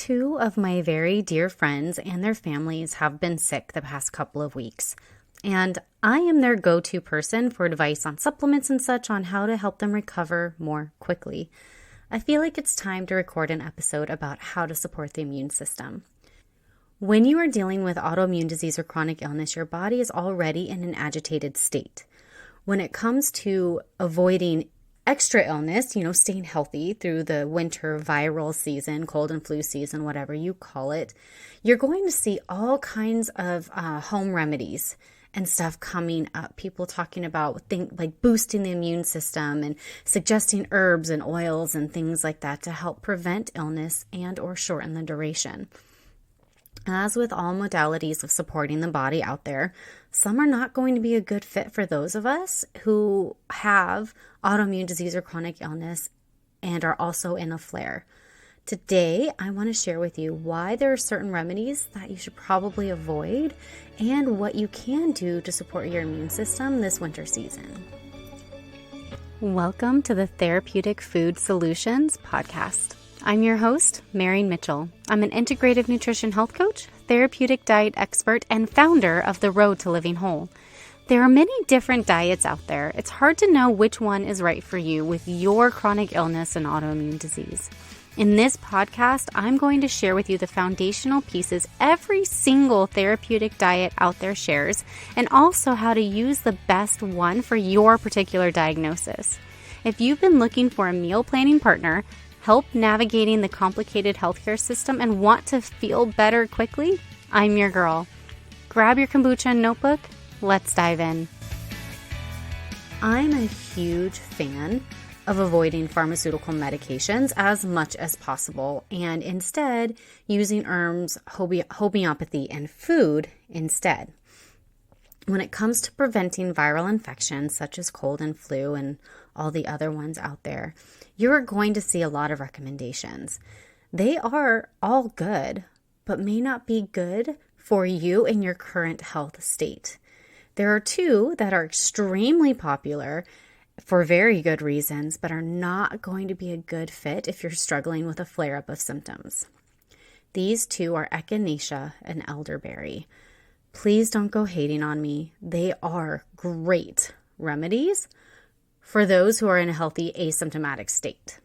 Two of my very dear friends and their families have been sick the past couple of weeks, and I am their go-to person for advice on supplements and such on how to help them recover more quickly. I feel like it's time to record an episode about how to support the immune system. When you are dealing with autoimmune disease or chronic illness, your body is already in an agitated state. When it comes to avoiding extra illness, staying healthy through the winter viral season, cold and flu season, whatever you call it, you're going to see all kinds of home remedies and stuff coming up. People talking about things like boosting the immune system and suggesting herbs and oils and things like that to help prevent illness and or shorten the duration. As with all modalities of supporting the body out there, some are not going to be a good fit for those of us who have autoimmune disease or chronic illness and are also in a flare. Today, I want to share with you why there are certain remedies that you should probably avoid and what you can do to support your immune system this winter season. Welcome to the Therapeutic Food Solutions podcast. I'm your host, Marian Mitchell. I'm an integrative nutrition health coach, therapeutic diet expert, and founder of The Road to Living Whole. There are many different diets out there. It's hard to know which one is right for you with your chronic illness and autoimmune disease. In this podcast, I'm going to share with you the foundational pieces every single therapeutic diet out there shares, and also how to use the best one for your particular diagnosis. If you've been looking for a meal planning partner, help navigating the complicated healthcare system, and want to feel better quickly, I'm your girl. Grab your kombucha and notebook. Let's dive in. I'm a huge fan of avoiding pharmaceutical medications as much as possible and instead using herbs, homeopathy, and food instead. When it comes to preventing viral infections such as cold and flu and all the other ones out there, you're going to see a lot of recommendations. They are all good, but may not be good for you in your current health state. There are two that are extremely popular for very good reasons, but are not going to be a good fit if you're struggling with a flare-up of symptoms. These two are echinacea and elderberry. Please don't go hating on me. They are great remedies for those who are in a healthy asymptomatic state,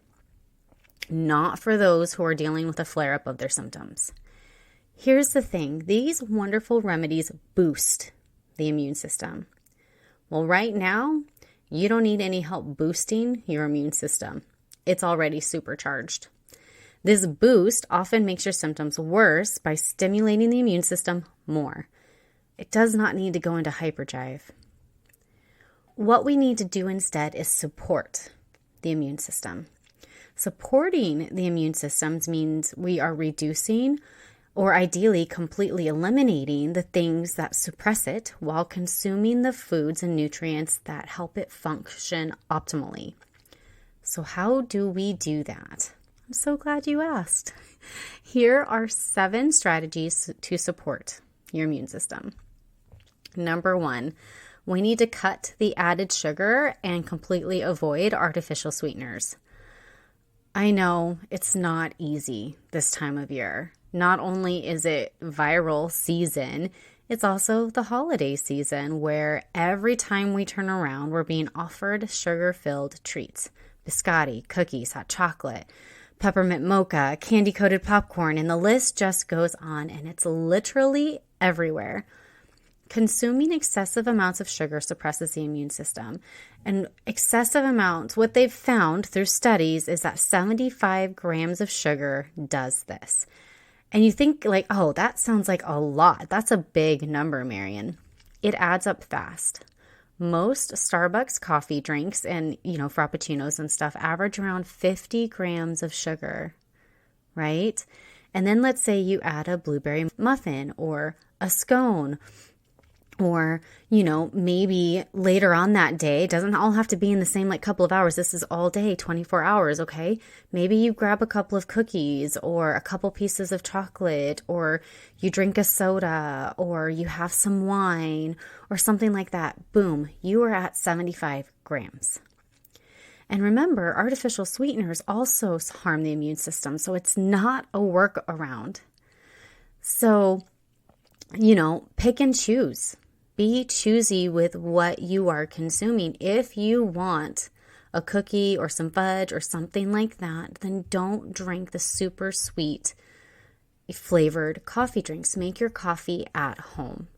not for those who are dealing with a flare-up of their symptoms. Here's the thing. These wonderful remedies boost the immune system. Well, right now, you don't need any help boosting your immune system. It's already supercharged. This boost often makes your symptoms worse by stimulating the immune system more. It does not need to go into hyperdrive. What we need to do instead is support the immune system. Supporting the immune systems means we are reducing or ideally completely eliminating the things that suppress it while consuming the foods and nutrients that help it function optimally. So how do we do that? I'm so glad you asked. Here are 7 strategies to support your immune system. Number 1, we need to cut the added sugar and completely avoid artificial sweeteners. I know it's not easy this time of year. Not only is it viral season, it's also the holiday season where every time we turn around, we're being offered sugar-filled treats. Biscotti, cookies, hot chocolate, peppermint mocha, candy-coated popcorn, and the list just goes on, and it's literally everywhere. Consuming excessive amounts of sugar suppresses the immune system. And excessive amounts, what they've found through studies is that 75 grams of sugar does this. And you think like, oh, that sounds like a lot. That's a big number, Marian. It adds up fast. Most Starbucks coffee drinks and, frappuccinos and stuff average around 50 grams of sugar, right? And then let's say you add a blueberry muffin or a scone. Or, maybe later on that day, it doesn't all have to be in the same couple of hours. This is all day, 24 hours, okay? Maybe you grab a couple of cookies or a couple pieces of chocolate, or you drink a soda, or you have some wine or something like that. Boom, you are at 75 grams. And remember, artificial sweeteners also harm the immune system, so it's not a workaround. So, pick and choose. Be choosy with what you are consuming. If you want a cookie or some fudge or something like that, then don't drink the super sweet flavored coffee drinks. Make your coffee at home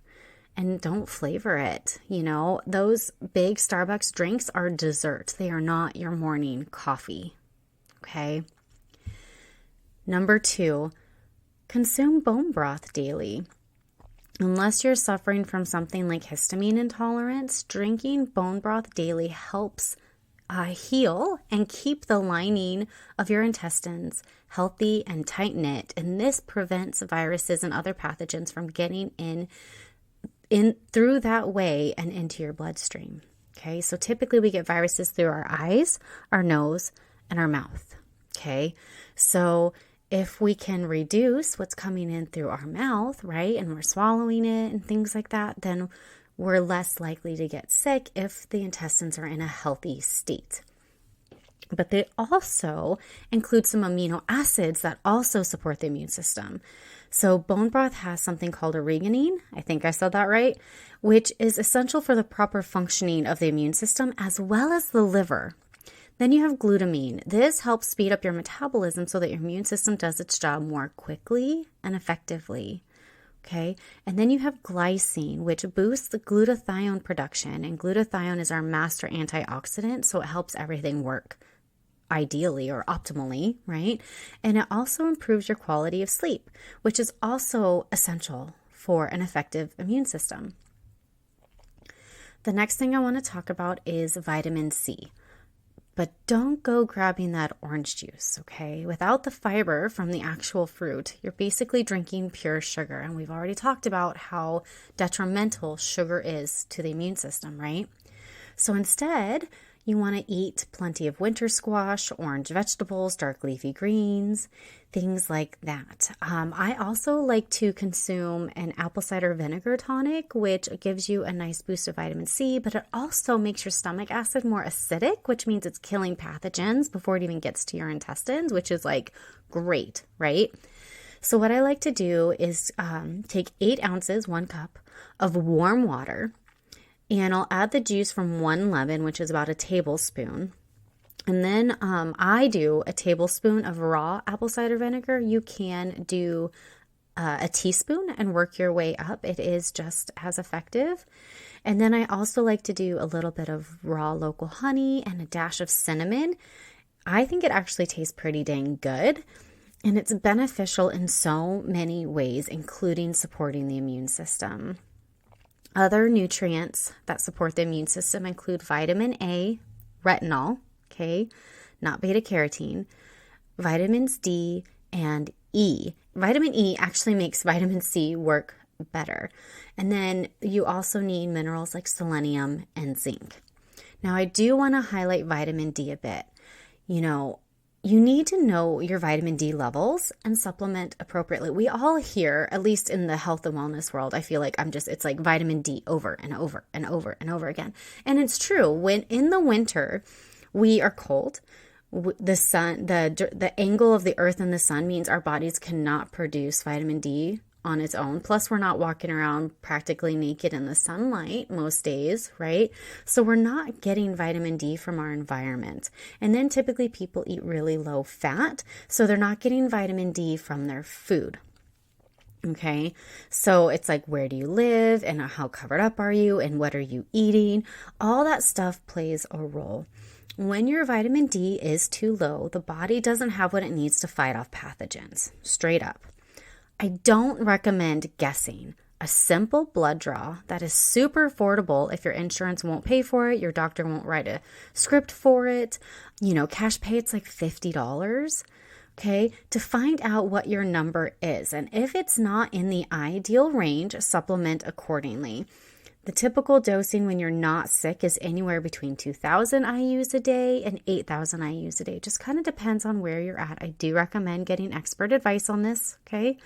and don't flavor it. Those big Starbucks drinks are dessert. They are not your morning coffee. Okay. Number 2, consume bone broth daily. Unless you're suffering from something like histamine intolerance, drinking bone broth daily helps heal and keep the lining of your intestines healthy and tight-knit. And this prevents viruses and other pathogens from getting in through that way and into your bloodstream. Okay, so typically we get viruses through our eyes, our nose, and our mouth. Okay, so if we can reduce what's coming in through our mouth, right, and we're swallowing it and things like that, then we're less likely to get sick if the intestines are in a healthy state. But they also include some amino acids that also support the immune system. So bone broth has something called oreganoin, I think I said that right, which is essential for the proper functioning of the immune system as well as the liver. Then you have glutamine. This helps speed up your metabolism so that your immune system does its job more quickly and effectively. Okay, and then you have glycine, which boosts the glutathione production, and glutathione is our master antioxidant, so it helps everything work ideally or optimally, right? And it also improves your quality of sleep, which is also essential for an effective immune system. The next thing I want to talk about is vitamin C. But don't go grabbing that orange juice, okay? Without the fiber from the actual fruit, you're basically drinking pure sugar. And we've already talked about how detrimental sugar is to the immune system, right? So instead, you want to eat plenty of winter squash, orange vegetables, dark leafy greens, things like that. I also like to consume an apple cider vinegar tonic, which gives you a nice boost of vitamin C, but it also makes your stomach acid more acidic, which means it's killing pathogens before it even gets to your intestines, which is like great, right? So what I like to do is take 8 ounces, 1 cup of warm water, and I'll add the juice from 1 lemon, which is about a tablespoon. And then I do a tablespoon of raw apple cider vinegar. You can do a teaspoon and work your way up. It is just as effective. And then I also like to do a little bit of raw local honey and a dash of cinnamon. I think it actually tastes pretty dang good. And it's beneficial in so many ways, including supporting the immune system. Other nutrients that support the immune system include vitamin A, retinol, okay, not beta carotene, vitamins D and E. Vitamin E actually makes vitamin C work better. And then you also need minerals like selenium and zinc. Now, I do want to highlight vitamin D a bit. You need to know your vitamin D levels and supplement appropriately. We all hear, at least in the health and wellness world, I feel like it's like vitamin D over and over and over and over again. And it's true. When in the winter, we are cold. The sun, the angle of the earth and the sun means our bodies cannot produce vitamin D on its own. Plus, we're not walking around practically naked in the sunlight most days, right? So we're not getting vitamin D from our environment. And then typically people eat really low fat, so they're not getting vitamin D from their food. Okay, so it's like, where do you live and how covered up are you and what are you eating? All that stuff plays a role. When your vitamin D is too low, the body doesn't have what it needs to fight off pathogens, straight up. I don't recommend guessing. A simple blood draw that is super affordable if your insurance won't pay for it, your doctor won't write a script for it, cash pay, it's like $50, okay, to find out what your number is. And if it's not in the ideal range, supplement accordingly. The typical dosing when you're not sick is anywhere between 2,000 IUs a day and 8,000 IUs a day. Just kind of depends on where you're at. I do recommend getting expert advice on this, okay?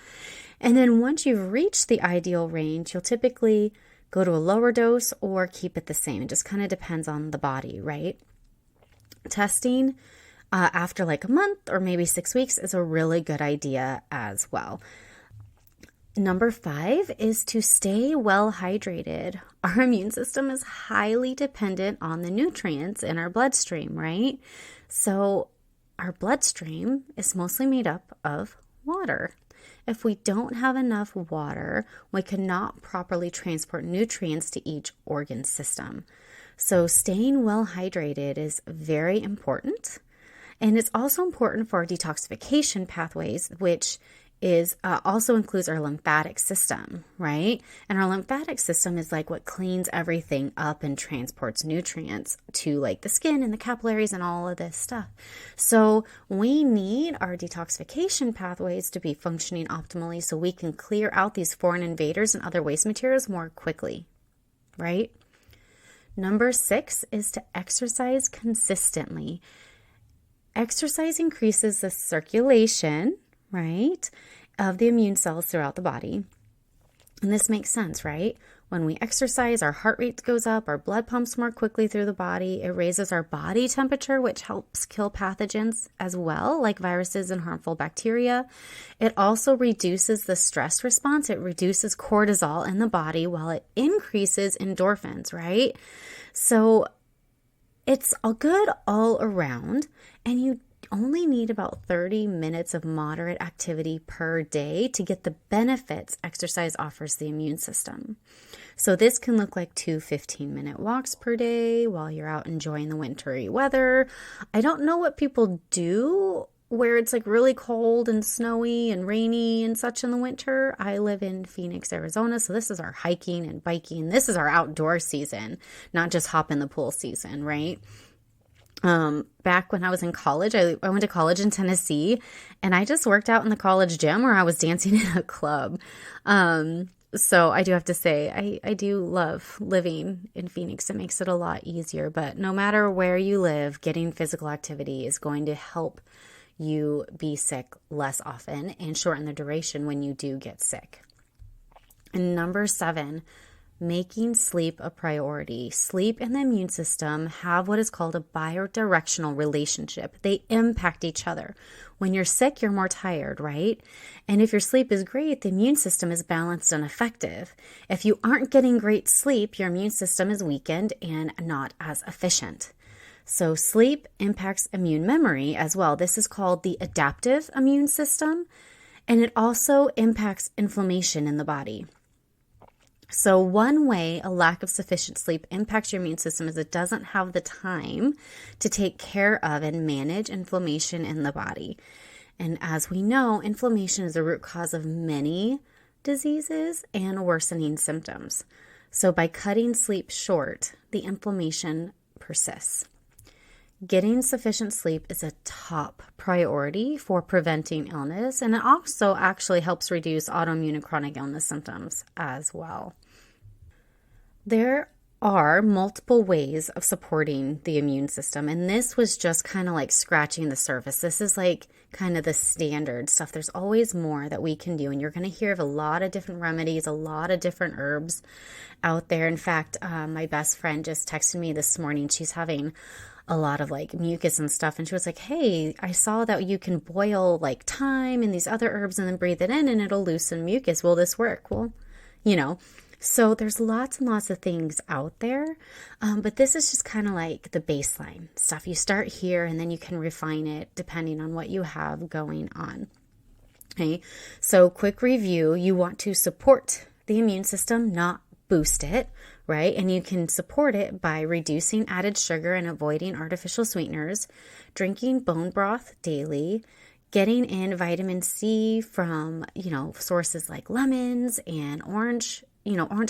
And then once you've reached the ideal range, you'll typically go to a lower dose or keep it the same. It just kind of depends on the body, right? Testing after like a month or maybe 6 weeks is a really good idea as well. Number 5 is to stay well hydrated. Our immune system is highly dependent on the nutrients in our bloodstream, right? So our bloodstream is mostly made up of water. If we don't have enough water, we cannot properly transport nutrients to each organ system. So staying well hydrated is very important. And it's also important for our detoxification pathways, which is also includes our lymphatic system, right? And our lymphatic system is like what cleans everything up and transports nutrients to like the skin and the capillaries and all of this stuff. So we need our detoxification pathways to be functioning optimally so we can clear out these foreign invaders and other waste materials more quickly, right? Number 6 is to exercise consistently. Exercise increases the circulation, right, of the immune cells throughout the body. And this makes sense, right? When we exercise, our heart rate goes up, our blood pumps more quickly through the body. It raises our body temperature, which helps kill pathogens as well, like viruses and harmful bacteria. It also reduces the stress response. It reduces cortisol in the body while it increases endorphins, right? So it's all good all around, and you only need about 30 minutes of moderate activity per day to get the benefits exercise offers the immune system. So this can look like 2 15-minute walks per day while you're out enjoying the wintry weather. I don't know what people do where it's like really cold and snowy and rainy and such in the winter. I live in Phoenix, Arizona, so this is our hiking and biking. This is our outdoor season, not just hop in the pool season, right? Back when I was in college, I went to college in Tennessee, and I just worked out in the college gym or I was dancing in a club. So I do have to say, I do love living in Phoenix. It makes it a lot easier, but no matter where you live, getting physical activity is going to help you be sick less often and shorten the duration when you do get sick. And number 7, making sleep a priority. Sleep and the immune system have what is called a bidirectional relationship. They impact each other. When you're sick, you're more tired, right? And if your sleep is great, the immune system is balanced and effective. If you aren't getting great sleep, your immune system is weakened and not as efficient. So sleep impacts immune memory as well. This is called the adaptive immune system, and it also impacts inflammation in the body. So one way a lack of sufficient sleep impacts your immune system is it doesn't have the time to take care of and manage inflammation in the body. And as we know, inflammation is the root cause of many diseases and worsening symptoms. So by cutting sleep short, the inflammation persists. Getting sufficient sleep is a top priority for preventing illness, and it also actually helps reduce autoimmune and chronic illness symptoms as well. There are multiple ways of supporting the immune system, and this was just kind of like scratching the surface. This is like kind of the standard stuff. There's always more that we can do, and you're going to hear of a lot of different remedies, a lot of different herbs out there. In fact, my best friend just texted me this morning. She's having a lot of like mucus and stuff, and she was like, hey, I saw that you can boil like thyme and these other herbs and then breathe it in and it'll loosen mucus. Will this work? Well, so there's lots and lots of things out there, but this is just kind of like the baseline stuff. You start here and then you can refine it depending on what you have going on. Okay, so quick review. You want to support the immune system, not boost it, right? And you can support it by reducing added sugar and avoiding artificial sweeteners, drinking bone broth daily, getting in vitamin C from, sources like lemons and orange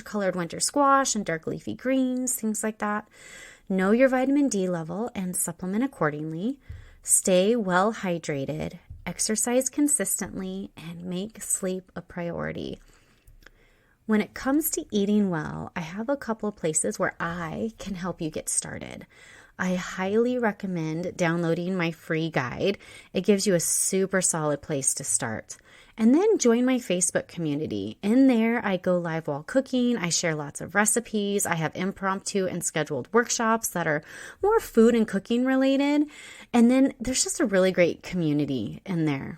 colored winter squash and dark leafy greens, things like that. Know your vitamin D level and supplement accordingly. Stay well hydrated, exercise consistently, and make sleep a priority. When it comes to eating well, I have a couple of places where I can help you get started. I highly recommend downloading my free guide. It gives you a super solid place to start. And then join my Facebook community. In there, I go live while cooking. I share lots of recipes. I have impromptu and scheduled workshops that are more food and cooking related. And then there's just a really great community in there.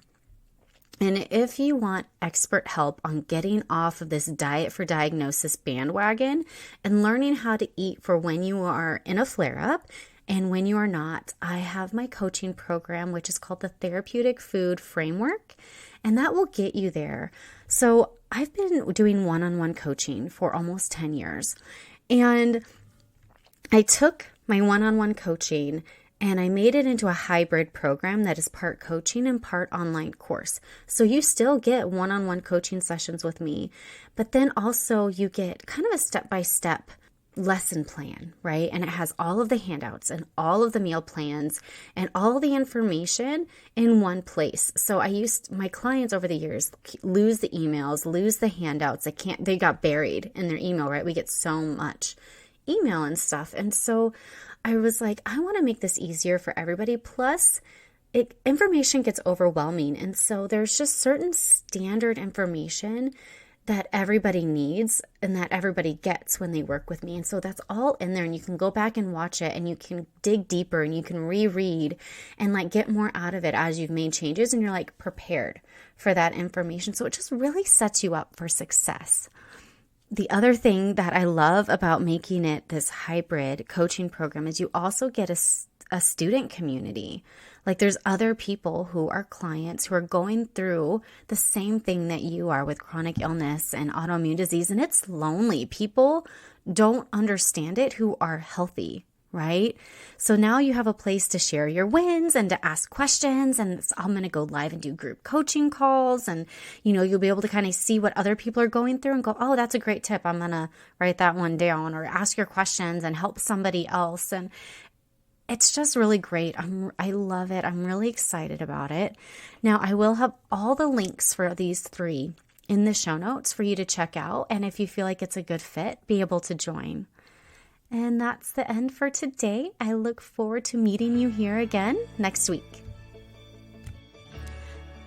And if you want expert help on getting off of this diet for diagnosis bandwagon and learning how to eat for when you are in a flare-up and when you are not, I have my coaching program, which is called the Therapeutic Food Framework, and that will get you there. So I've been doing one-on-one coaching for almost 10 years, and I took my one-on-one coaching and I made it into a hybrid program that is part coaching and part online course. So you still get one-on-one coaching sessions with me, but then also you get kind of a step-by-step lesson plan, right? And it has all of the handouts and all of the meal plans and all the information in one place. So I used my clients over the years lose the emails, lose the handouts. They got buried in their email, right? We get so much email and stuff. And so I was like, I want to make this easier for everybody. Plus, information gets overwhelming. And so there's just certain standard information that everybody needs and that everybody gets when they work with me. And so that's all in there, and you can go back and watch it, and you can dig deeper, and you can reread and like get more out of it as you've made changes and you're like prepared for that information. So it just really sets you up for success. The other thing that I love about making it this hybrid coaching program is you also get a student community. Like there's other people who are clients who are going through the same thing that you are with chronic illness and autoimmune disease, and it's lonely. People don't understand it who are healthy, right? So now you have a place to share your wins and to ask questions, and I'm going to go live and do group coaching calls, and you'll be able to kind of see what other people are going through and go, oh, that's a great tip. I'm going to write that one down, or ask your questions and help somebody else. And it's just really great. I love it. I'm really excited about it. Now, I will have all the links for these 3 in the show notes for you to check out. And if you feel like it's a good fit, be able to join. And that's the end for today. I look forward to meeting you here again next week.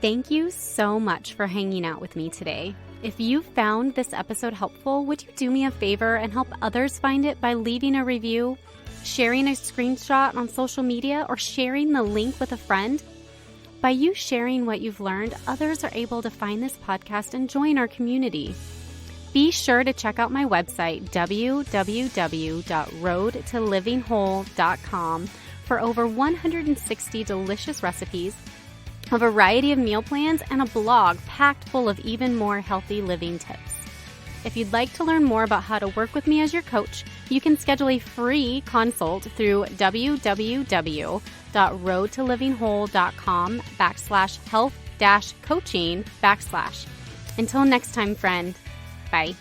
Thank you so much for hanging out with me today. If you found this episode helpful, would you do me a favor and help others find it by leaving a review, sharing a screenshot on social media, or sharing the link with a friend? By you sharing what you've learned, others are able to find this podcast and join our community. Be sure to check out my website, www.roadtolivinghole.com, for over 160 delicious recipes, a variety of meal plans, and a blog packed full of even more healthy living tips. If you'd like to learn more about how to work with me as your coach, you can schedule a free consult through www.roadtolivinghole.com/health-coaching/. Until next time, friend. Bye.